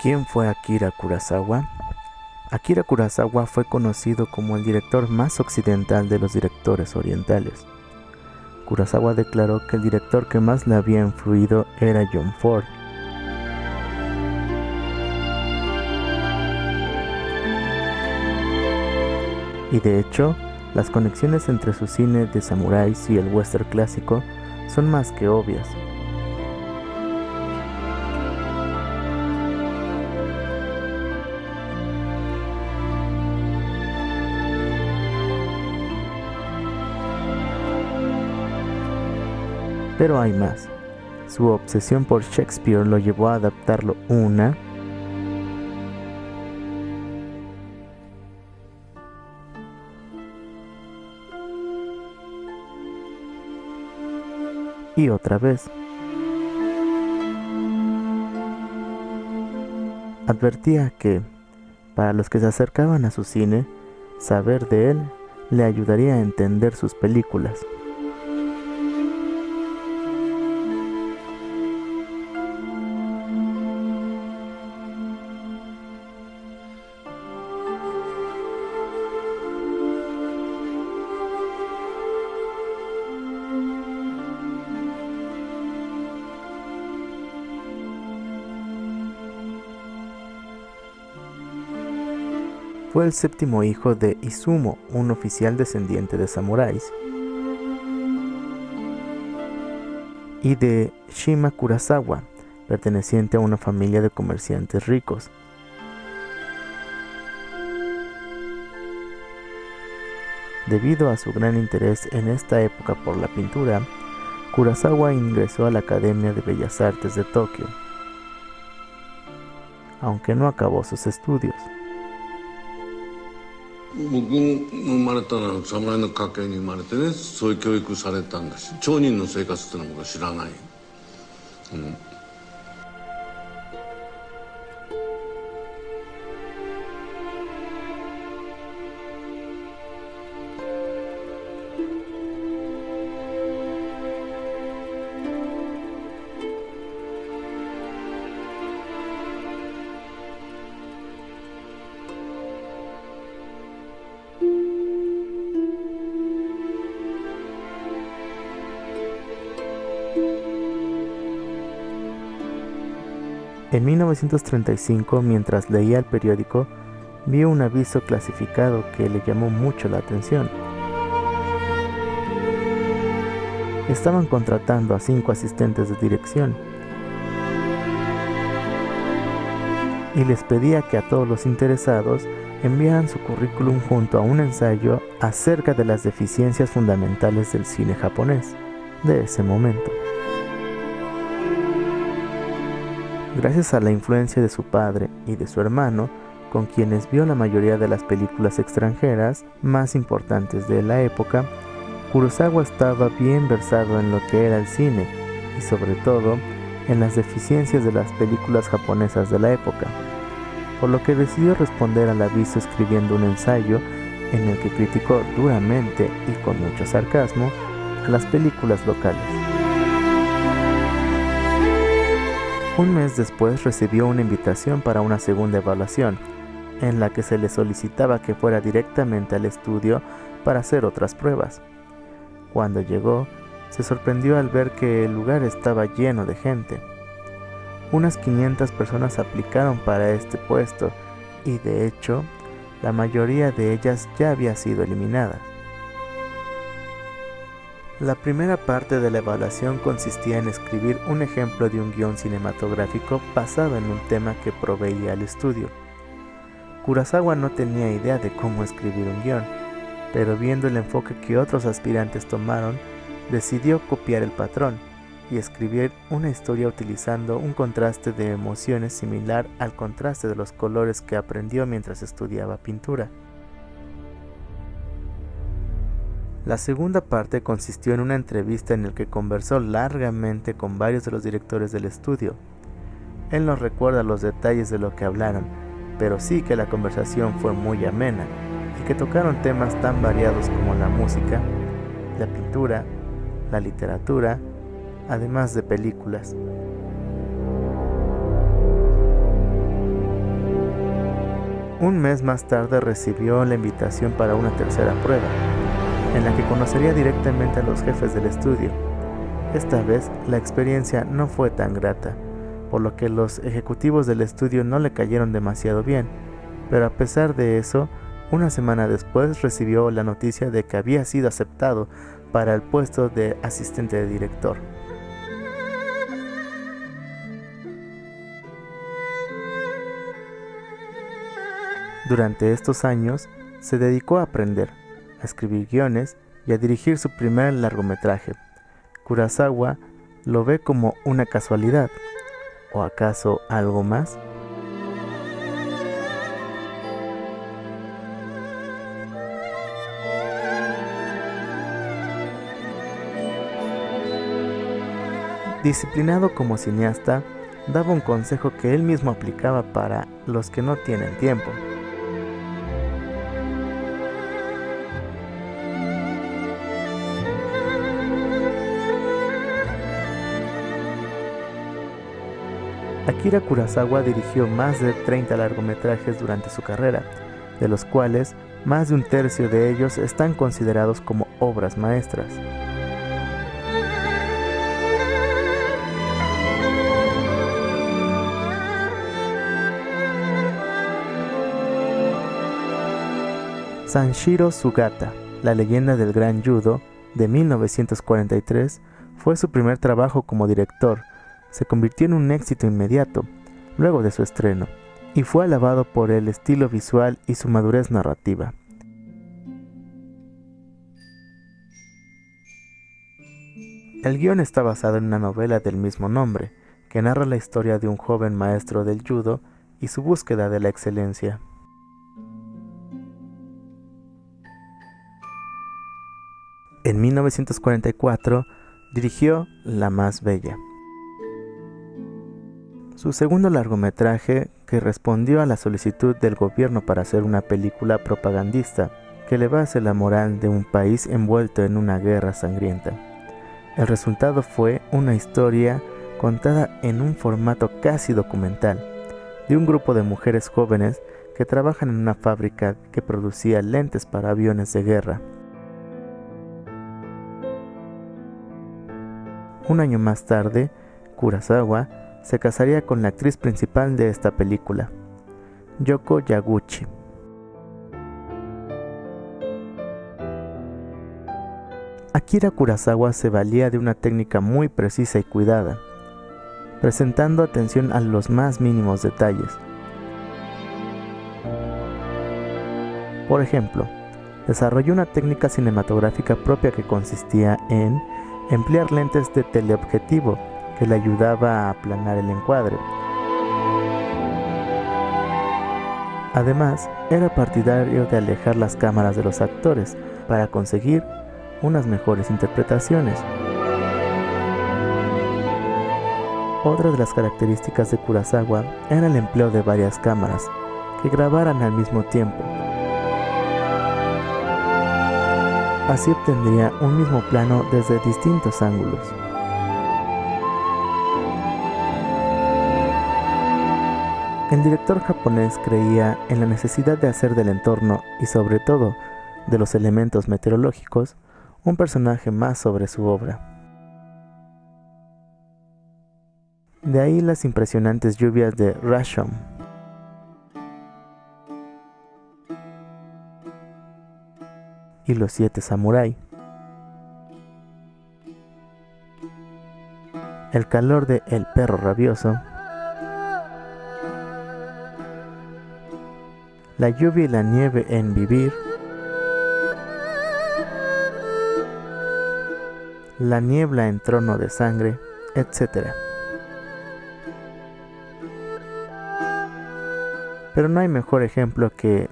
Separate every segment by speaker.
Speaker 1: ¿Quién fue Akira Kurosawa? Akira Kurosawa fue conocido como el director más occidental de los directores orientales. Kurosawa declaró que el director que más le había influido era John Ford. Y de hecho, las conexiones entre su cine de samuráis y el western clásico son más que obvias. Pero hay más. Su obsesión por Shakespeare lo llevó a adaptarlo una y otra vez. Advertía que, para los que se acercaban a su cine, saber de él le ayudaría a entender sus películas. Fue el séptimo hijo de Izumo, un oficial descendiente de samuráis, y de Shima Kurosawa, perteneciente a una familia de comerciantes ricos. Debido a su gran interés en esta época por la pintura, Kurosawa ingresó a la Academia de Bellas Artes de Tokio, aunque no acabó sus estudios.
Speaker 2: 僕の生まれたのは侍の家系に生まれてね、そういう教育されたんだし、町人の生活ってのは僕は知らない。
Speaker 1: En 1935, mientras leía el periódico, vio un aviso clasificado que le llamó mucho la atención. Estaban contratando a 5 asistentes de dirección y les pedía que a todos los interesados enviaran su currículum junto a un ensayo acerca de las deficiencias fundamentales del cine japonés de ese momento. Gracias a la influencia de su padre y de su hermano, con quienes vio la mayoría de las películas extranjeras más importantes de la época, Kurosawa estaba bien versado en lo que era el cine y sobre todo en las deficiencias de las películas japonesas de la época, por lo que decidió responder al aviso escribiendo un ensayo en el que criticó duramente y con mucho sarcasmo a las películas locales. Un mes después recibió una invitación para una segunda evaluación, en la que se le solicitaba que fuera directamente al estudio para hacer otras pruebas. Cuando llegó, se sorprendió al ver que el lugar estaba lleno de gente. Unas 500 personas aplicaron para este puesto y, de hecho, la mayoría de ellas ya había sido eliminada. La primera parte de la evaluación consistía en escribir un ejemplo de un guión cinematográfico basado en un tema que proveía el estudio. Kurosawa no tenía idea de cómo escribir un guión, pero viendo el enfoque que otros aspirantes tomaron, decidió copiar el patrón y escribir una historia utilizando un contraste de emociones similar al contraste de los colores que aprendió mientras estudiaba pintura. La segunda parte consistió en una entrevista en la que conversó largamente con varios de los directores del estudio. Él no recuerda los detalles de lo que hablaron, pero sí que la conversación fue muy amena y que tocaron temas tan variados como la música, la pintura, la literatura, además de películas. Un mes más tarde recibió la invitación para una tercera prueba, en la que conocería directamente a los jefes del estudio. Esta vez la experiencia no fue tan grata, por lo que los ejecutivos del estudio no le cayeron demasiado bien, pero a pesar de eso, una semana después recibió la noticia de que había sido aceptado para el puesto de asistente de director. Durante estos años, se dedicó a aprender, a escribir guiones y a dirigir su primer largometraje. Kurosawa lo ve como una casualidad, ¿o acaso algo más? Disciplinado como cineasta, daba un consejo que él mismo aplicaba para los que no tienen tiempo. Akira Kurosawa dirigió más de 30 largometrajes durante su carrera, de los cuales más de un tercio de ellos están considerados como obras maestras. Sanshiro Sugata, la leyenda del gran judo, de 1943, fue su primer trabajo como director. Se convirtió en un éxito inmediato, luego de su estreno, y fue alabado por el estilo visual y su madurez narrativa. El guión está basado en una novela del mismo nombre, que narra la historia de un joven maestro del judo y su búsqueda de la excelencia. En 1944 dirigió La más bella, su segundo largometraje, que respondió a la solicitud del gobierno para hacer una película propagandista que elevase la moral de un país envuelto en una guerra sangrienta. El resultado fue una historia contada en un formato casi documental, de un grupo de mujeres jóvenes que trabajan en una fábrica que producía lentes para aviones de guerra. Un año más tarde, Kurosawa se casaría con la actriz principal de esta película, Yoko Yaguchi. Akira Kurosawa se valía de una técnica muy precisa y cuidada, presentando atención a los más mínimos detalles. Por ejemplo, desarrolló una técnica cinematográfica propia que consistía en emplear lentes de teleobjetivo que le ayudaba a aplanar el encuadre. Además, era partidario de alejar las cámaras de los actores para conseguir unas mejores interpretaciones. Otra de las características de Kurosawa era el empleo de varias cámaras que grabaran al mismo tiempo. Así obtendría un mismo plano desde distintos ángulos. El director japonés creía en la necesidad de hacer del entorno y sobre todo de los elementos meteorológicos un personaje más sobre su obra. De ahí las impresionantes lluvias de Rashomon. Y los 7 samurái. El calor de El perro rabioso. La lluvia y la nieve en Vivir. La niebla en Trono de sangre, etc. Pero no hay mejor ejemplo que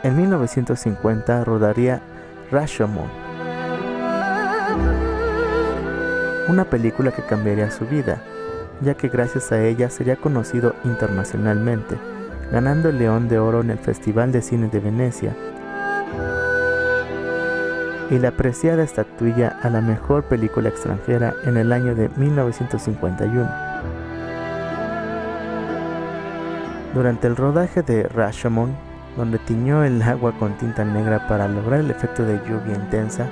Speaker 1: en 1950 rodaría Rashomon, una película que cambiaría su vida, ya que gracias a ella sería conocido internacionalmente, ganando el León de Oro en el Festival de Cine de Venecia. y la apreciada estatuilla a la mejor película extranjera en el año de 1951. Durante el rodaje de Rashomon, donde tiñó el agua con tinta negra para lograr el efecto de lluvia intensa,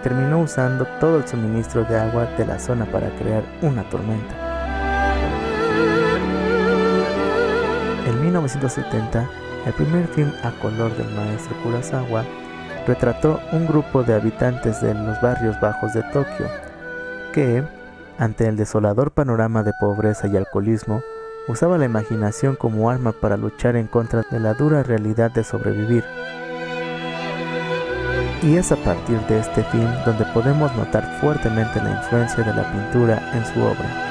Speaker 1: terminó usando todo el suministro de agua de la zona para crear una tormenta. En 1970, el primer film a color del maestro Kurosawa retrató un grupo de habitantes de los barrios bajos de Tokio que, ante el desolador panorama de pobreza y alcoholismo, usaba la imaginación como arma para luchar en contra de la dura realidad de sobrevivir. Y es a partir de este film donde podemos notar fuertemente la influencia de la pintura en su obra.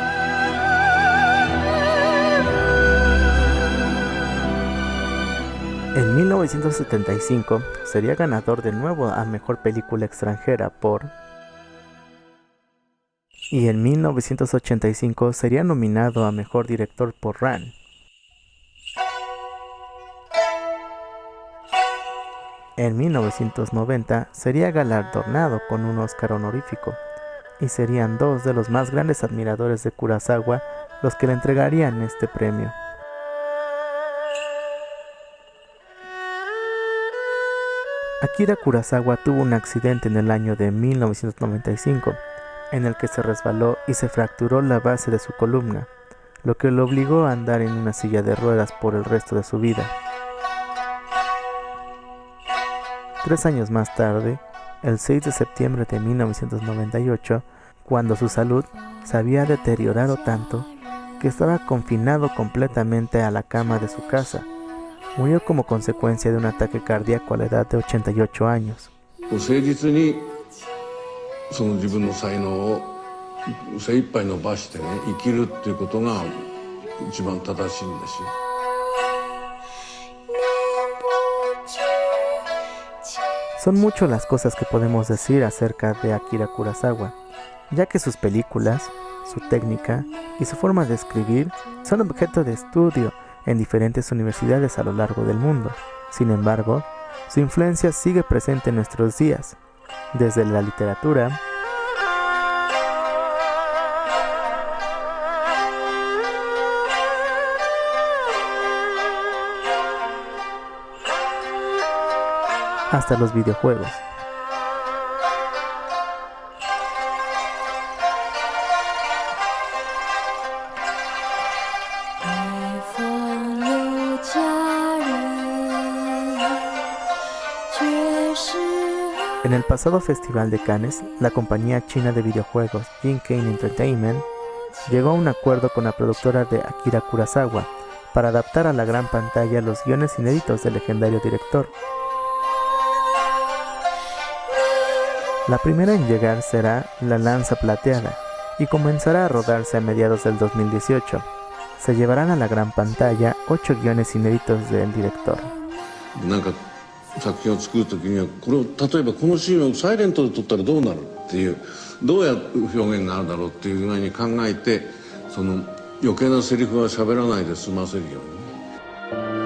Speaker 1: En 1975 sería ganador de nuevo a Mejor Película Extranjera por... Y en 1985 sería nominado a Mejor Director por Ran. En 1990 sería galardonado con un Oscar honorífico, y serían dos de los más grandes admiradores de Kurosawa los que le entregarían este premio. Akira Kurosawa tuvo un accidente en el año de 1995, en el que se resbaló y se fracturó la base de su columna, lo que lo obligó a andar en una silla de ruedas por el resto de su vida. 3 años más tarde, el 6 de septiembre de 1998, cuando su salud se había deteriorado tanto que estaba confinado completamente a la cama de su casa, murió como consecuencia de un ataque cardíaco a la edad de 88 años.
Speaker 2: その自分の才能を精一杯伸ばしてね生きるっていうことが一番正しいんですよ。
Speaker 1: Son muchas las cosas que podemos decir acerca de Akira Kurosawa, ya que sus películas, su técnica y su forma de escribir son objeto de estudio en diferentes universidades a lo largo del mundo. Sin embargo, su influencia sigue presente en nuestros días, desde la literatura, hasta los videojuegos. En el pasado Festival de Cannes, la compañía china de videojuegos Jinkane Entertainment llegó a un acuerdo con la productora de Akira Kurosawa para adaptar a la gran pantalla los guiones inéditos del legendario director. La primera en llegar será La Lanza Plateada y comenzará a rodarse a mediados del 2018. Se llevarán a la gran pantalla 8 guiones inéditos del director.
Speaker 2: 作品を作る時にはこれを例えばこのシーンをサイレントで撮ったらどうなるっていうどうや表現があるだろうっていうふうに考えてその余計なセリフは喋らないで済ませるように。